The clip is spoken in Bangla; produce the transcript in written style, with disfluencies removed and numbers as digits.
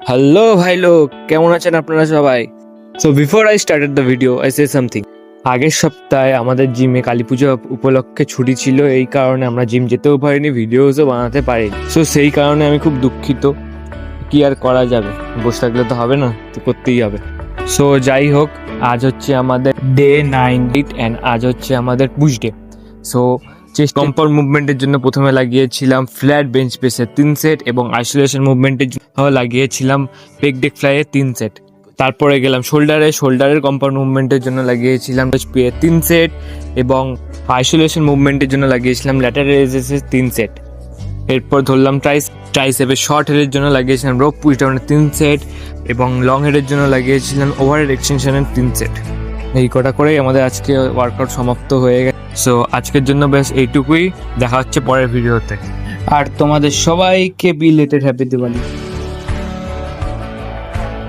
হ্যালো ভাই লোক, কেমন আছেন আপনারা সবাই? So before I started the video I say something. আগের সপ্তাহে আমাদের জিমে কালী পুজো উপলক্ষে ছুটি ছিল, এই কারণে আমরা জিম যেতেও পারিনি, ভিডিওসও বানাতে পারিনি। সো সেই কারণে আমি খুব দুঃখিত। কি আর করা যাবে, বসে থাকলে তো হবে না, তো করতেই হবে। সো যাই হোক, আজ হচ্ছে আমাদের ডে 9 অ্যান্ড আজ হচ্ছে আমাদের push day. So chest compound মুভমেন্টের জন্য প্রথমে লাগিয়েছিলাম ফ্ল্যাট বেঞ্চ প্রেসের 3 সেট এবং আইসোলেশন মুভমেন্টের জন্য লাগিয়েছিলাম পেক ডেক ফ্লাইয়ের 3 সেট। তারপরে গেলাম শোল্ডারের কম্পাউন্ড মুভমেন্টের জন্য লাগিয়েছিলাম 3 সেট এবং আইসোলেশন মুভমেন্টের জন্য লাগিয়েছিলাম ল্যাটারাল রেজেসের 3 সেট। এরপর ধরলাম ট্রাইসেপের শর্ট হেডের জন্য লাগিয়েছিলাম রোপ পুশ ডাউনের 3 সেট এবং লং হেডের জন্য লাগিয়েছিলাম ওভারহেড এক্সটেনশনের 3 সেট। এই কটা করেই আমাদের আজকে ওয়ার্কআউট সমাপ্ত হয়ে গেছে। সো আজকের জন্য বেশ এইটুকুই, দেখা হচ্ছে পরের ভিডিওতে। আর তোমাদের সবাইকে বিলেটেড হ্যাপি দিওয়ালি।